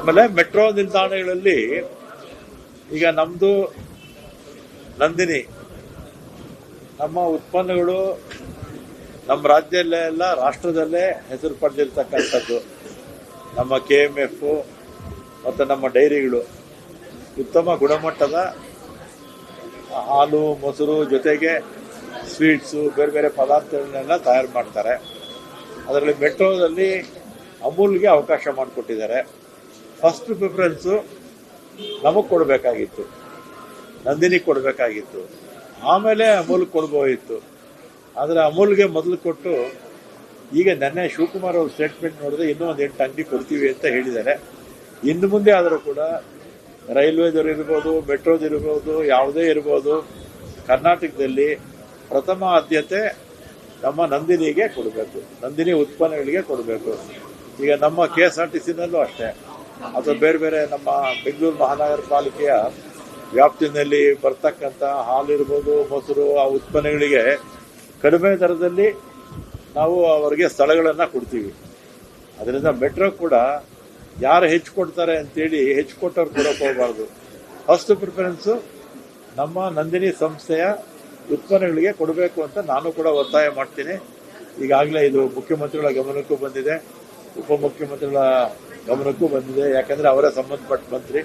ಆಮೇಲೆ ಮೆಟ್ರೋ ನಿಲ್ದಾಣಗಳಲ್ಲಿ ಈಗ ನಮ್ದು ನಂದಿನಿ ನಮ್ಮ ಉತ್ಪನ್ನಗಳು ನಮ್ಮ ರಾಜ್ಯದಲ್ಲೇ ಎಲ್ಲ ರಾಷ್ಟ್ರದಲ್ಲೇ ಹೆಸರು ಪಡೆದಿರ್ತಕ್ಕಂಥದ್ದು. ನಮ್ಮ KMF ಮತ್ತು ನಮ್ಮ ಡೈರಿಗಳು ಉತ್ತಮ ಗುಣಮಟ್ಟದ ಹಾಲು, ಮೊಸರು ಜೊತೆಗೆ ಸ್ವೀಟ್ಸು, ಬೇರೆ ಬೇರೆ ಪದಾರ್ಥಗಳನ್ನೆಲ್ಲ ತಯಾರು ಮಾಡ್ತಾರೆ. ಅದರಲ್ಲಿ ಮೆಟ್ರೋದಲ್ಲಿ ಅಮೂಲ್ಗೆ ಅವಕಾಶ ಮಾಡಿಕೊಟ್ಟಿದ್ದಾರೆ. ಫಸ್ಟ್ ಪ್ರಿಫರೆನ್ಸು ನಮಗೆ ಕೊಡಬೇಕಾಗಿತ್ತು, ನಂದಿನಿ ಕೊಡಬೇಕಾಗಿತ್ತು, ಆಮೇಲೆ ಅಮೂಲ್ ಕೊಡ್ಬೋದಿತ್ತು. ಆದರೆ ಅಮೂಲ್ಗೆ ಮೊದಲು ಕೊಟ್ಟು ಈಗ ನೆನ್ನೆ ಶಿವಕುಮಾರ್ ಅವ್ರ ಸ್ಟೇಟ್ಮೆಂಟ್ ನೋಡಿದ್ರೆ ಇನ್ನೂ ಒಂದು 8 ಅಂಗಡಿ ಕೊಡ್ತೀವಿ ಅಂತ ಹೇಳಿದ್ದಾರೆ. ಇನ್ನು ಮುಂದೆ ಆದರೂ ಕೂಡ ರೈಲ್ವೇದವ್ರು ಇರ್ಬೋದು, ಮೆಟ್ರೋದಿರ್ಬೋದು, ಯಾವುದೇ ಇರ್ಬೋದು, ಕರ್ನಾಟಕದಲ್ಲಿ ಪ್ರಥಮ ಆದ್ಯತೆ ನಮ್ಮ ನಂದಿನಿಗೆ ಕೊಡಬೇಕು, ನಂದಿನಿ ಉತ್ಪನ್ನಗಳಿಗೆ ಕೊಡಬೇಕು. ಈಗ ನಮ್ಮ KSRTCನಲ್ಲೂ ಅಷ್ಟೇ, ಅಥವಾ ಬೇರೆ ಬೇರೆ ನಮ್ಮ ಬೆಂಗಳೂರು ಮಹಾನಗರ ಪಾಲಿಕೆಯ ವ್ಯಾಪ್ತಿನಲ್ಲಿ ಬರ್ತಕ್ಕಂಥ ಹಾಲಿರ್ಬೋದು, ಮೊಸರು, ಆ ಉತ್ಪನ್ನಗಳಿಗೆ ಕಡಿಮೆ ದರದಲ್ಲಿ ನಾವು ಅವರಿಗೆ ಸ್ಥಳಗಳನ್ನು ಕೊಡ್ತೀವಿ. ಅದರಿಂದ ಮೆಟ್ರೋ ಕೂಡ ಯಾರು ಹೆಚ್ಚು ಕೊಡ್ತಾರೆ ಅಂತೇಳಿ ಹೆಚ್ಚು ಕೊಟ್ಟವ್ರು ಕೊಡೋಕೆ ಹೋಗಬಾರ್ದು. ಫಸ್ಟ್ ಪ್ರಿಫರೆನ್ಸು ನಮ್ಮ ನಂದಿನಿ ಸಂಸ್ಥೆಯ ಉತ್ಪನ್ನಗಳಿಗೆ ಕೊಡಬೇಕು ಅಂತ ನಾನು ಕೂಡ ಒತ್ತಾಯ ಮಾಡ್ತೀನಿ. ಈಗಾಗಲೇ ಇದು ಮುಖ್ಯಮಂತ್ರಿಗಳ ಗಮನಕ್ಕೂ ಬಂದಿದೆ, ಉಪಮುಖ್ಯಮಂತ್ರಿಗಳ ಗಮನಕ್ಕೂ ಬಂದಿದೆ. ಯಾಕಂದರೆ ಅವರೇ ಸಂಬಂಧಪಟ್ಟ ಮಂತ್ರಿ.